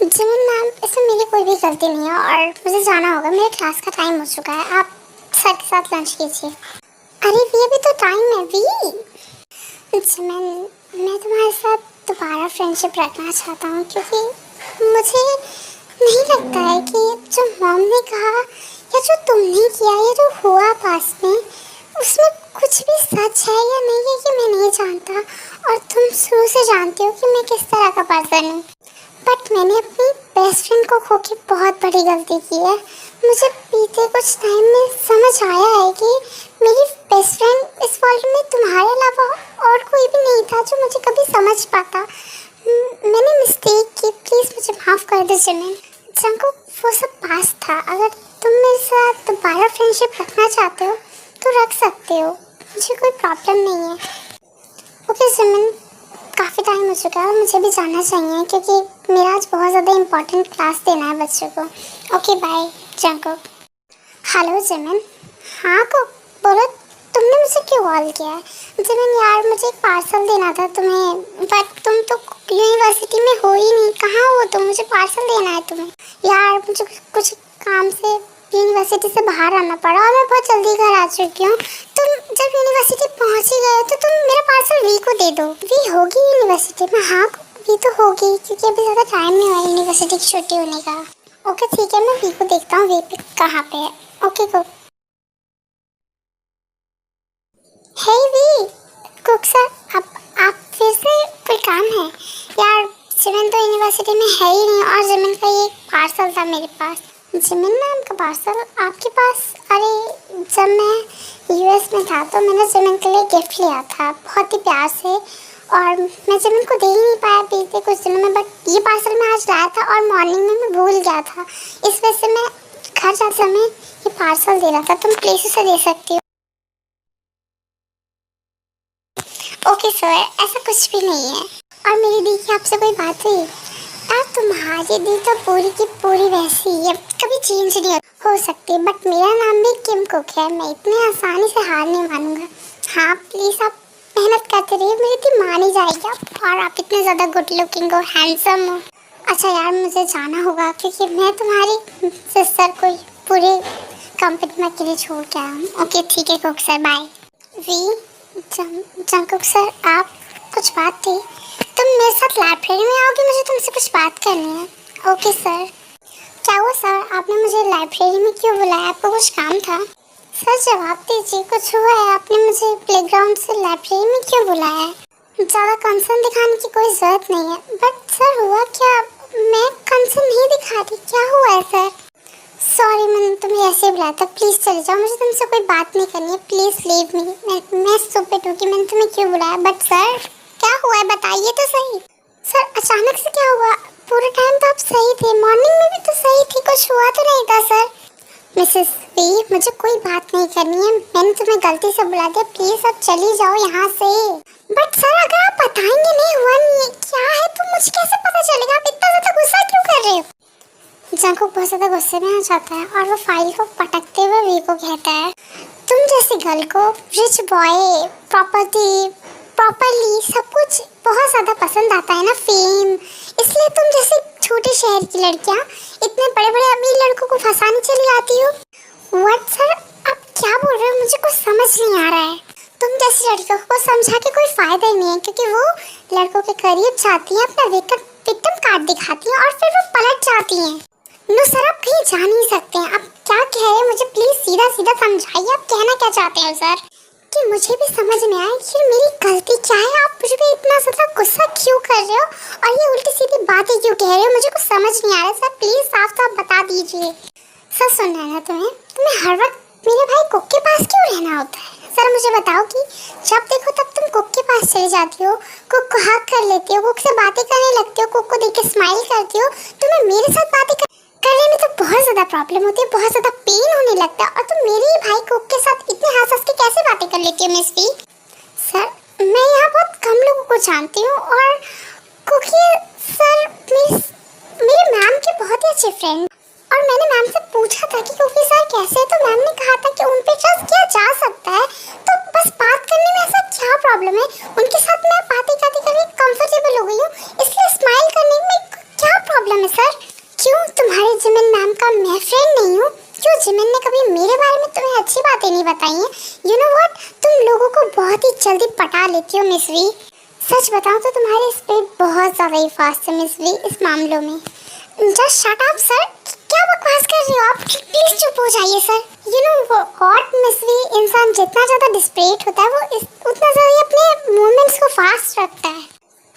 Jimin ma'am, इसमें मेरी कोई भी गलती नहीं है और मुझे जाना होगा। मेरे क्लास का टाइम हो चुका है। आप सर के साथ लंच कीजिए। अरे वी, अभी तो टाइम है वी। जिमिन, मैं तुम्हारे साथ दोबारा फ्रेंडशिप रखना चाहता हूँ क्योंकि मुझे नहीं लगता है कि जो मॉम ने कहा या जो तुमने किया या जो हुआ पास में, उसमें कुछ भी सच है या नहीं है कि मैं नहीं जानता। और तुम शुरू से जानते हो कि मैं किस तरह का पर्सन हूँ। बट मैंने अपनी बेस्ट फ्रेंड को खो के बहुत बड़ी गलती की है। मुझे बीते कुछ टाइम में समझ आया है कि मेरी बेस्ट फ्रेंड इस वर्ल्ड में तुम्हारे अलावा और कोई भी नहीं था जो मुझे कभी समझ पाता। मैंने मिस्टेक की, प्लीज़ मुझे माफ़ कर दो जिमिन। जंको, वो सब पास था। अगर तुम मेरे साथ दोबारा फ्रेंडशिप रखना चाहते हो तो रख सकते हो, मुझे कोई प्रॉब्लम नहीं है। ओके जिमिन, काफ़ी टाइम हो चुका है, मुझे भी जाना चाहिए क्योंकि मेरा आज बहुत ज़्यादा इम्पोर्टेंट क्लास देना है बच्चों को। Okay bye Jungkook. Hello Jimin. हाँ को बोलो, तुमने मुझे क्यों कॉल किया है? जिमिन यार, मुझे एक पार्सल देना था तुम्हें, बट तुम तो यूनिवर्सिटी में हो ही नहीं। कहाँ हो तुम? मुझे पार्सल देना है तुम्हें। यार मुझे कुछ काम से यूनिवर्सिटी से बाहर आना पड़ा और मैं बहुत जल्दी घर आ चुकी हूँ। तुम जब यूनिवर्सिटी पहुँच ही गए तो तुम मेरा पार्सल वी को दे दो। वी होगी यूनिवर्सिटी में? हाँ वी तो होगी क्योंकि अभी ज़्यादा टाइम नहीं हुआ यूनिवर्सिटी की छुट्टी होने का। ओके ठीक है, मैं वी को देखता हूँ वी पे कहाँ पे है। ओके को। हे वी, कुक सर, आप फिर से कोई काम है? यार जिमिन तो यूनिवर्सिटी में है ही नहीं और जिमिन का ये पार्सल था मेरे पास। जिमिन मैम का पार्सल आपके पास? अरे जब मैं यूएस में था तो मैंने जिमिन के लिए गिफ्ट लिया था बहुत ही प्यार से, और मैं जिमिन को दे ही नहीं पाया बीते कुछ दिनों में। बट ये पार्सल मैं आज लाया था और मॉर्निंग में मैं भूल गया था, इस वजह से मैं घर जाते समय ये पार्सल दे रहा था। तुम प्लीज़ उसे दे सकती हो? ओके सर, ऐसा कुछ भी नहीं है। और मेरी दी की आपसे कोई बात हुई? यार तुम्हारी दी तो पूरी की पूरी वैसी ही है, कभी चेंज नहीं हो सकती। बट मेरा नाम भी किम कुक है, मैं इतनी आसानी से हार नहीं मानूंगा। हाँ प्लीज़ आप मेहनत करते रहिए, मेरी दी मान ही जाएगी। और आप इतने ज़्यादा गुड लुकिंग हो, हैंडसम हो। अच्छा यार मुझे जाना होगा क्योंकि मैं तुम्हारी सिस्टर को पूरे कंपनी में अकेले छोड़ के आया हूँ। ओके ठीक है Kook sir, bye. V, Jungkook sir, आप कुछ बात थी? तुम मेरे साथ लाइब्रेरी में आओगे, मुझे तुमसे कुछ बात करनी है। Okay sir. क्या हुआ सर, आपने मुझे लाइब्रेरी में क्यों बुलाया? आपको कुछ काम था? सर जवाब दीजिए, कुछ हुआ है? आपने मुझे प्लेग्राउंड से लाइब्रेरी में क्यों बुलाया है? ज़्यादा कंसर्न दिखाने की कोई ज़रूरत नहीं है। बट सर हुआ क्या? मैं कंसर्न नहीं दिखा रही, क्या हुआ है सर? सॉरी मैंने तुम्हें ऐसे ही बुलाया था, प्लीज़ चले जाओ, मुझे तुमसे कोई बात नहीं करनी है, प्लीज़ लीव मी। मैं स्टूपिड हूँ कि मैंने तुम्हें क्यों बुलाया। बट सर क्या हुआ है बताइए तो सही। सर अचानक से क्या हुआ? पूरे टाइम तो आप सही थे, मॉर्निंग में भी तो सही थी, कुछ हुआ तो नहीं था सर? मिसेस वी, मुझे कोई बात नहीं करनी है, मैंने तुम्हें गलती से बुला दिया, प्लीज़ अब चली जाओ यहाँ से। बट सर अगर आप बताएंगे नहीं हुआ नहीं है क्या है तो मुझे कैसे पता चलेगा? आप इतना ज़्यादा गुस्सा क्यों कर रहे हो? जंकुक बहुत ज़्यादा गुस्से में आ जाता है और वो फाइल को पटकते हुए वी को कहता है, तुम जैसी गर्ल को रिच बॉय, प्रॉपर्टी, प्रॉपर्ली सब कुछ बहुत ज़्यादा पसंद आता है ना, फेम, इसलिए तुम जैसे छोटे शहर की लड़कियाँ इतने बड़े बड़े अमीर लड़कों को फंसाने चली आती हो। व्हाट सर, आप क्या बोल रहे हो? मुझे कुछ समझ नहीं आ रहा है। तुम जैसी लड़कियों को समझा के कोई फ़ायदा ही नहीं है क्योंकि वो लड़कों के करीब जाती हैं, अपना विक्टिम कार्ड दिखाती हैं और फिर वो पलट जाती हैं। नो सर, आप कहीं जा नहीं सकते हैं। आप क्या कह रहे हैं मुझे प्लीज़ सीधा सीधा समझाइए, आप कहना क्या चाहते हैं सर? कि मुझे भी समझ में आए कि मेरी गलती क्या है, आप मुझे भी इतना ज़्यादा गुस्सा क्यों कर रहे हो और ये उल्टी सीधी बातें क्यों कह रहे हो? मुझे कुछ समझ नहीं आ रहा सर, प्लीज़ साफ साफ बता दीजिए। सर सुनना है ना तुम्हें हर वक्त मेरे भाई कुक के पास क्यों रहना होता है? सर मुझे बताओ कि जब देखो तब तुम कुक के पास चले जाती हो, कुक को हक कर लेती हो, कुक से बातें करने लगती हो, कुक को देख के स्माइल करती हो, तुम्हें मेरे साथ बातें करने में तो बहुत ज़्यादा प्रॉब्लम होती है, बहुत ज़्यादा पेन होने लगता है, और तुम मेरे ही भाई कुक के साथ इतने हंस हंस के कैसे बातें कर लेती हो मिस वी? सर मैं यहाँ बहुत कम लोगों को जानती हूँ और कुक ये सर मेरे मैम के बहुत ही अच्छे फ्रेंड, और मैंने मैम से पूछा था कि कुकी सर कैसे, तो मैम ने कहा था कि उन पे ट्रस्ट किया जा सकता है, तो बस बात करने में ऐसा क्या प्रॉब्लम है? उनके साथ मैं बातें करते करते कंफर्टेबल हो गई हूँ, इसलिए स्माइल करने में क्या प्रॉब्लम है सर? क्यों तुम्हारे जिमिन मैम का मैं फ्रेंड नहीं हूँ? क्यों जिमिन ने कभी मेरे बारे में तुम्हें अच्छी बातें नहीं बताई हैं? यू नो व्हाट, तुम लोगों को बहुत ही जल्दी पटा लेती हो मिस वी। सच बताऊं तो तुम्हारी स्पीड बहुत ज़्यादा ही फास्ट है मिस वी इस मामलों में। जस्ट शट अप सर, क्या बकवास कर रही हो आप? प्लीज चुप हो जाइए sir. You know what miss V, इंसान जितना ज़्यादा डिस्परेट होता है वो उतना ज़्यादा ही अपने मूवमेंट्स को फास्ट रखता है।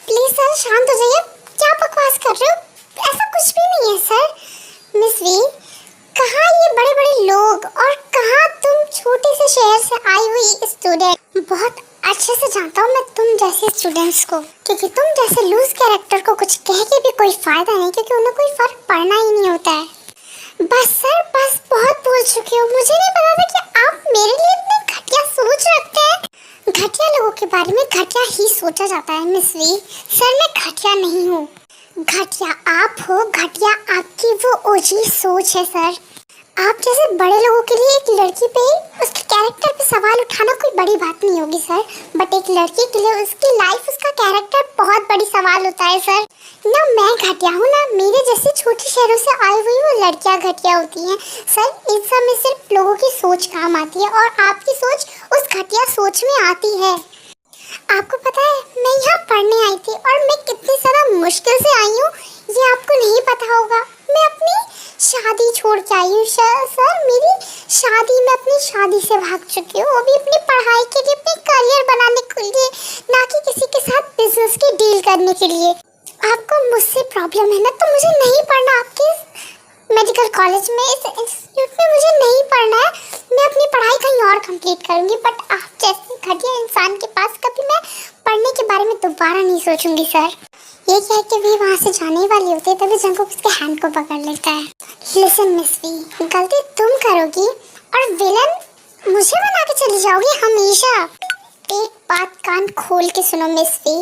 प्लीज सर शांत हो जाइए, क्या बकवास कर रहे हो? ऐसा कुछ भी नहीं है सर। मिस वी, कहाँ ये बड़े बड़े लोग और कहाँ तुम छोटे से शहर से आई हुई स्टूडेंट। बहुत अच्छे से जानता हूँ मैं तुम जैसे स्टूडेंट्स को, क्योंकि तुम जैसे लूज कैरेक्टर को कुछ कह के भी कोई फायदा नहीं, क्योंकि उन्हें कोई फर्क पड़ना ही नहीं होता है। बस सर बस, बहुत बोल चुके हो। मुझे नहीं पता था कि आप मेरे लिए इतने घटिया सोच रखते हैं। घटिया लोगों के बारे में घटिया ही सोचा जाता है मिस वी। सर मैं घटिया नहीं हूँ, घटिया आप हो, घटिया आपकी वो ओजी सोच है सर। आप जैसे बड़े लोगों के लिए एक लड़की पे उसके कैरेक्टर पे सवाल उठाना कोई बड़ी बात नहीं होगी सर, बट एक लड़की के लिए उसकी लाइफ, उसका कैरेक्टर बहुत बड़ी सवाल होता है सर। ना मैं घटिया हूँ ना मेरे जैसे छोटे शहरों से आई हुई वो लड़कियाँ घटिया होती हैं सर। इन सब में सिर्फ लोगों की सोच काम आती है और आपकी सोच उस घटिया सोच में आती है। आपको पता है मैं यहाँ पढ़ने आई थी और मैं कितनी ज़्यादा मुश्किल से आई हूँ ये आपको नहीं पता होगा। मैं अपनी शादी छोड़ के आई हूँ सर। मेरी शादी, मैं अपनी शादी से भाग चुकी हूँ, अभी अपनी पढ़ाई के लिए, अपने करियर बनाने के लिए, ना कि किसी के साथ बिजनेस की डील करने के लिए। आपको मुझसे प्रॉब्लम है ना, तो मुझे नहीं पढ़ना आपके मेडिकल कॉलेज में, इस इंस्टीट्यूट में मुझे नहीं पढ़ना है। मैं अपनी पढ़ाई कहीं और कंप्लीट करूँगी, बट आप जैसे घटिया इंसान के पास कभी मैं पढ़ने के बारे में दोबारा नहीं सोचूंगी सर। ये कह के भी वहाँ से जाने वाली होती है तभी जंगकुक उसके हैंड को पकड़ लेता है। लिसन मिस वी, गलती तुम करोगी और विलन मुझे बना के चली जाओगी हमेशा। एक बात कान खोल के सुनो मिस वी,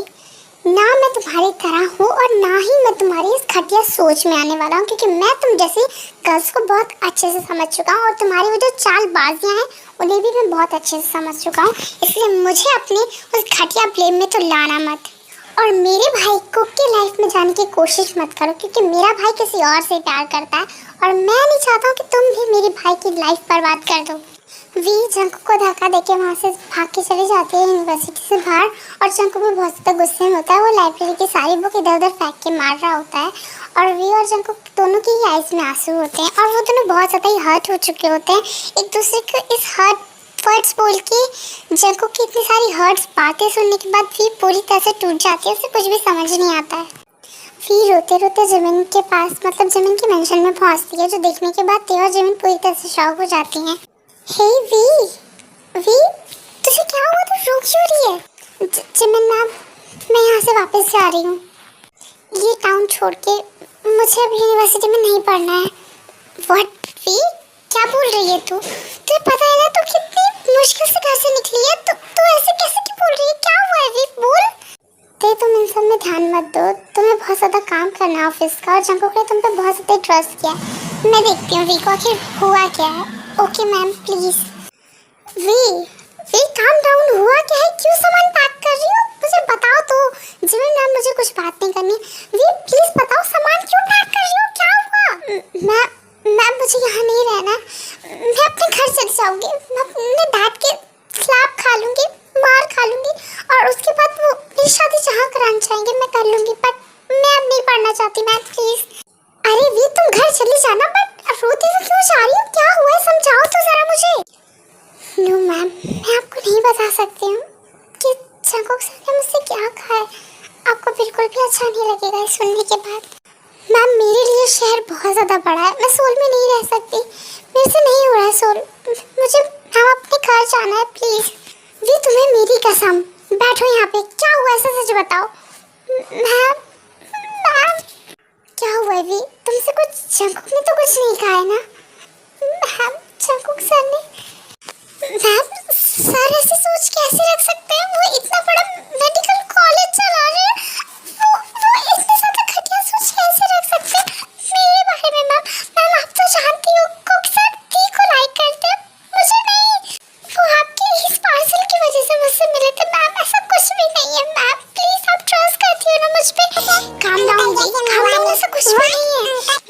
ना मैं तुम्हारी तरह हूँ और ना ही मैं तुम्हारी इस घटिया सोच में आने वाला हूँ, क्योंकि मैं तुम जैसी गर्ल्स को बहुत अच्छे से समझ चुका हूँ और तुम्हारी वो जो चालबाजियाँ हैं उन्हें भी मैं बहुत अच्छे से समझ चुका हूँ। इसलिए मुझे अपनी उस घटिया ब्लेम में तो लाना मत और मेरे भाई को की लाइफ में जाने की कोशिश मत करो, क्योंकि मेरा भाई किसी और से प्यार करता है और मैं नहीं चाहता हूँ कि तुम भी मेरे भाई की लाइफ बर्बाद कर दो। वी जंककुक को धक्का देके वहाँ से भाग के चली जाती है यूनिवर्सिटी से बाहर और जंककुक भी बहुत ज़्यादा गुस्से में होता है। वो लाइब्रेरी की सारी बुक इधर उधर फेंक के मार रहा होता है और वी और जंककुक दोनों की ही आइज़ में आंसू होते हैं और वो दोनों बहुत ज़्यादा ही हर्ट हो चुके होते हैं एक दूसरे को। इस हर्ट वर्ड्स बोल के जंककुक की इतनी सारी हर्ट्स बातें सुनने के बाद वी पूरी तरह से टूट जाती है, उसे कुछ भी समझ नहीं आता है। वी रोते रोते जिमिन के पास, मतलब जिमिन की मेंशन में पहुँचती है, जो देखने के बाद ते और जिमिन पूरी तरह से शॉक हो जाती हैं। हे वी तुझे क्या हुआ, तू रो क्यों रही है? जिमिन मैम मैं यहाँ से वापस जा रही हूँ, ये टाउन छोड़ के, मुझे अब यूनिवर्सिटी में नहीं पढ़ना है। व्हाट वी, क्या बोल रही है तू? तुझे पता है ना तू कितनी मुश्किल से घर से निकली है, तू ऐसे कैसे क्यों बोल रही है? क्या हुआ है वी, बोल। ते तुम इन सब में ध्यान मत दो, तुम्हें बहुत ज़्यादा काम करना है ऑफिस का और जंककुक ने तुम पे बहुत ज़्यादा ट्रस्ट किया। मैं देखती हूँ वी को आखिर हुआ क्या है। Okay ma'am please. V calm down, हुआ क्या है? क्यों सामान पैक कर रही हो? मुझे बताओ तो। जिमिन मैम मुझे कुछ बात नहीं करनी। वी प्लीज़ बताओ सामान क्यों पैक कर रही हो, क्या हुआ? मैम मुझे यहाँ नहीं रहना, मैं अपने घर चली जाऊँगी, मैं अपने डैड के स्लैप खा लूँगी, मार खा लूँगी और उसके बाद वो मेरी शादी जहाँ कराना चाहेंगे मैं कर लूँगी, बट मैं अब नहीं पढ़ना चाहती मैम प्लीज़। अरे वी तुम घर चली जाना, बट रोती हुई क्यों जा रही हो? क्या हुआ है, समझाओ तो ज़रा मुझे। नो मैम मैं आपको नहीं बता सकती हूँ कि जंककुक सर ने मुझसे क्या कहा है, आपको बिल्कुल भी अच्छा नहीं लगेगा इस सुनने के बाद। मैम मेरे लिए शहर बहुत ज़्यादा बड़ा है, मैं सोल में नहीं रह सकती, मेरे से नहीं हो रहा है सोल, मुझे मैम अपने घर जाना है प्लीज़। वी तुम्हें मेरी कसम, बैठो यहाँ पे, क्या हुआ ऐसा सच बताओ। मैम क्या हुआ है वी, तुमसे कुछ जंककुक ने तो कुछ नहीं कहा है ना? मैम जंककुक सर ने, मैम सर ऐसी सोच कैसे रख सकते हैं? वो इतना बड़ा मेडिकल कॉलेज चला रहे हैं, वो इतनी ज़्यादा घटिया सोच कैसे रख सकते हैं मेरे बारे में? मैम आप तो जानती हो कुक सर वी को लाइक करते हैं, मुझे नहीं। वो आपके इस पार्सल की वजह से मुझसे मिले थे मैम, ऐसा कुछ भी नहीं है मैम, प्लीज़ आप ट्रस्ट करती हो ना मुझ पे? काम डाउन, ऐसा कुछ भी नहीं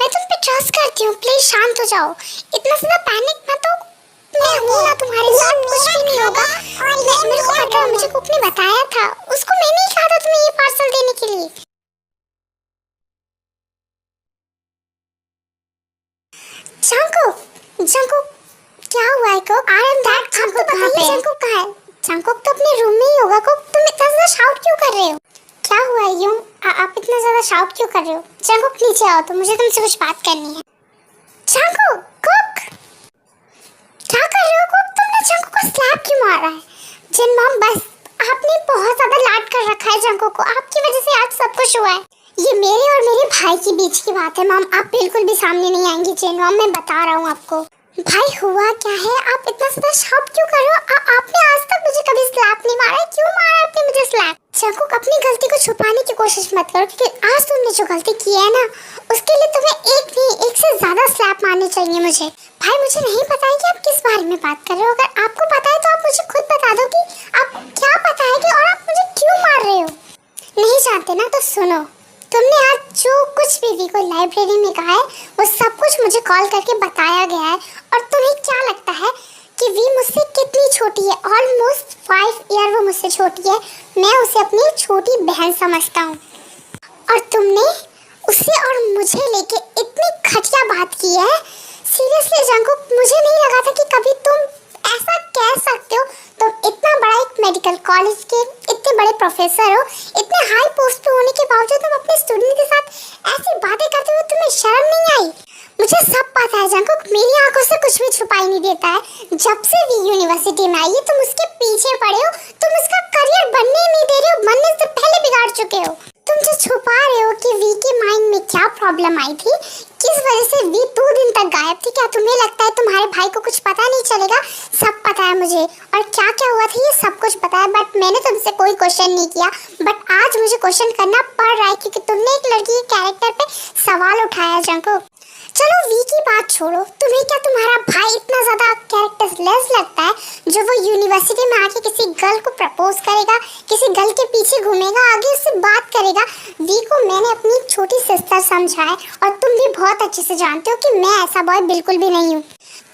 मैं तुम पे ट्रस्ट करती हूँ, प्लीज शांत हो जाओ, इतना ज्यादा पैनिक मत हो। मैं हूँ ना तुम्हारे साथ, कुछ भी नहीं होगा। मेरे को पता है, मुझे कुक ने बताया था, उसको मैंने ही कहा था तुम्हें ये पार्सल देने के लिए। जंकुक, जंकुक क्या हुआ है को? आई एम दैट जंकुक, कहाँ पे? जंकुक कहाँ है? जंकुक तो अपने रूम में ही होगा। कुक तुम इतना ज्यादा शाउट क्यों कर रहे हो? क्या हुआ यूं? आप इतना ज्यादा शाउट क्यों कर रहे हो? जंकुक नीचे आओ, तो मुझे तुमसे कुछ बात करनी है। जंकुक, कुक क्या कर रहे हो? कुक तुमने जंकुक को स्लैप क्यों मारा है? जिन मॉम बस आपने बहुत ज्यादा लाड कर रखा है जंकुक को, आपकी वजह से आज सब कुछ हुआ है। ये मेरे और मेरे भाई के बीच की बात है मॉम, आप बिल्कुल भी सामने नहीं आएंगी चेन मॉम, मैं बता रहा हूँ आपको। भाई हुआ क्या है? आप इतना ज्यादा शाउट क्यों कर रहे हो? आपने आज तक मुझे कभी स्लैप नहीं मारा है, क्यों मारा आपने मुझे स्लैप? जंकुक अपनी गलती को छुपाने की कोशिश मत करो, क्योंकि आज तुमने जो गलती की है ना, उसके लिए तुम्हें एक नहीं एक से ज्यादा स्लैप मारने चाहिए मुझे। भाई मुझे नहीं पता है कि आप किस बारे में बात कर रहे हो, अगर आपको पता है तो आप मुझे खुद बता दो कि आपको क्या पता है कि और आप मुझे क्यों मार रहे हो। नहीं जानते ना तो सुनो, तुमने आज जो कुछ भी वी को लाइब्रेरी में कहा है वो सब कुछ मुझे कॉल करके बताया गया है। और तुम्हें क्या लगता है कि वी मुझसे कितनी छोटी है? ऑलमोस्ट 5 ईयर वो मुझसे छोटी है, मैं उसे अपनी छोटी बहन समझता हूँ। और तुमने उसे और मुझे लेके इतनी घटिया बात की है। सीरियसली जंकुक, मुझे नहीं लगा था कि कभी तुम ऐसा कह सकते हो। तुम इतना बड़ा एक मेडिकल कॉलेज के इतने बड़े प्रोफेसर हो, इतने हाई पोस्ट पे होने के बावजूद तुम अपने स्टूडेंट के साथ ऐसी बातें करते हो, तुम्हें शर्म नहीं आई? मुझे सब पता है जंकुक, मेरी आंखों से कुछ भी छुपाई नहीं देता है। जब से वी यूनिवर्सिटी में आई है तुम उसके पीछे पड़े हो, तुम उसका करियर बनने नहीं दे रहे हो, बनने से पहले बिगाड़ चुके हो। तुम जो छुपा रहे हो कि वी के माइंड में क्या प्रॉब्लम आई थी, किस वजह से वी 2 दिन तक गायब थी, क्या तुम्हें लगता है तुम्हारे भाई को कुछ पता नहीं चलेगा? सब पता है मुझे, और क्या क्या हुआ था ये सब कुछ पता है। बट मैंने तुमसे कोई क्वेश्चन नहीं किया, बट आज मुझे क्वेश्चन करना पड़ रहा है क्योंकि तुमने एक लड़की के कैरेक्टर पे सवाल उठाया जंकुक। चलो वी की बात छोड़ो, तुम्हें क्या तुम्हारा भाई इतना ज्यादा कैरेक्टरलेस लगता है जो वो यूनिवर्सिटी में आके किसी गर्ल को प्रपोज करेगा, किसी गर्ल के पीछे घूमेगा, आगे उससे बात करेगा? वी को मैंने अपनी छोटी सिस्टर समझा है, और तुम भी बहुत अच्छे से जानते हो कि मैं ऐसा बॉय बिल्कुल भी नहीं हूँ।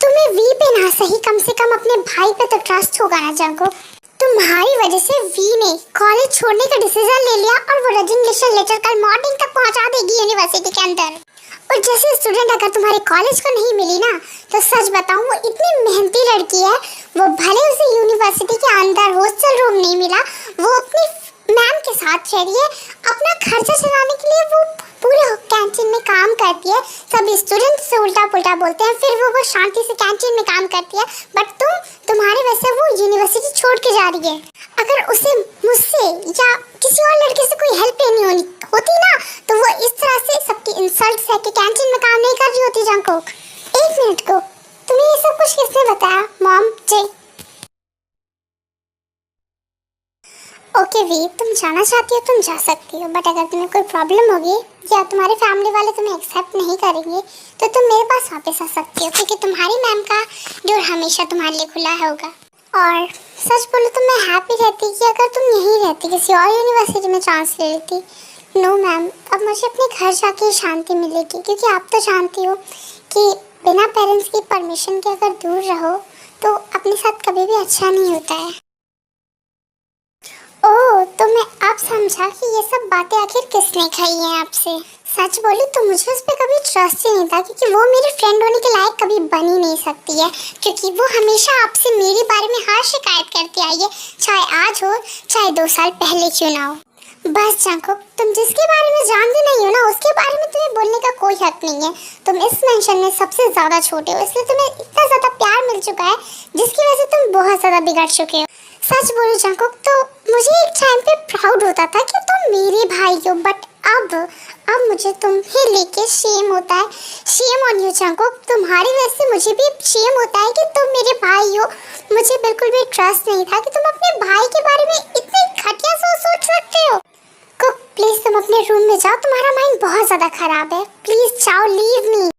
तुम्हें वी पे ना सही कम से कम अपने भाई पे तो ट्रस्ट होगा ना जंकुक। तुम्हारी वजह से वी ने कॉलेज छोड़ने का डिसीजन ले लिया, और वो रेजिग्नेशन लेटर कल मॉर्निंग तक पहुंचा देगी यूनिवर्सिटी के अंदर। और जैसे स्टूडेंट अगर तुम्हारे कॉलेज को नहीं मिली ना, तो सच बताऊं वो इतनी मेहनती लड़की है, वो भले उसे यूनिवर्सिटी के अंदर हॉस्टल रूम नहीं मिला, वो अपनी मैम के साथ रह रही है, अपना खर्चा चलाने के लिए वो पूरे कैंटीन में काम करती है। सब स्टूडेंट से उल्टा पुल्टा बोलते हैं, फिर वो शांति से कैंटीन में काम करती है। बट तुम्हारी वजह से वो यूनिवर्सिटी छोड़ के जा रही है। अगर उसे मुझसे या किसी और लड़के से कोई हेल्प लेनी होती ना, तो वो इस तरह से सबकी इंसल्ट सह के कैंटीन में काम नहीं कर रही होती जंकुक। एक मिनट को, तुम्हें ये सब कुछ किसने बताया? Mom ji. ओके वी, तुम जाना चाहती हो तुम जा सकती हो, बट अगर तुम्हें कोई प्रॉब्लम होगी या तुम्हारे फैमिली वाले तुम्हें एक्सेप्ट नहीं करेंगे तो तुम मेरे पास वापस आ सकती हो, क्योंकि तुम्हारी मैम का डोर हमेशा तुम्हारे लिए खुला होगा। और सच बोलो तो मैं हैप्पी रहती कि अगर तुम यहीं रहती, किसी और यूनिवर्सिटी में चांस ले लेती। नो मैम, अब मुझे अपने घर जाके शांति मिलेगी, क्योंकि आप तो जानती हो कि बिना पेरेंट्स की परमिशन के अगर दूर रहो तो अपने साथ कभी भी अच्छा नहीं होता है। ओह, तो मैं अब समझा कि ये सब बातें आखिर किसने कही हैं आपसे। सच बोली तो मुझे उस पर कभी ट्रस्ट ही नहीं था, क्योंकि वो मेरी फ्रेंड होने के लायक कभी बन ही नहीं सकती है, क्योंकि वो हमेशा आपसे मेरे बारे में हर शिकायत करती आई है, चाहे आज हो चाहे 2 साल पहले क्यों ना हो। बस जंकुक, तुम जिसके बारे में जानते नहीं हो ना, उसके बारे में तुम्हें बोलने का कोई हक नहीं है। तुम इस मेंशन में सबसे ज्यादा छोटे हो, इसलिए तुम्हें इतना ज्यादा प्यार मिल चुका है, जिसकी वजह से तुम बहुत ज्यादा बिगड़ चुके हो। सच बोलो जंकुक, तो मुझे एक टाइम पे प्राउड होता था कि तुम मेरे भाई हो, बट अब मुझे तुम्हें लेके शेम होता है। शेम ऑन यू जंकुक, तुम्हारी वजह से मुझे भी शेम होता है कि तुम मेरे भाई हो। मुझे बिल्कुल भी ट्रस्ट नहीं था कि तुम अपने भाई के बारे में इतनी घटिया सोच सकते हो। कुक प्लीज तुम अपने रूम में जाओ, तुम्हारा माइंड बहुत ज्यादा खराब है, प्लीज जाओ, लीव मी।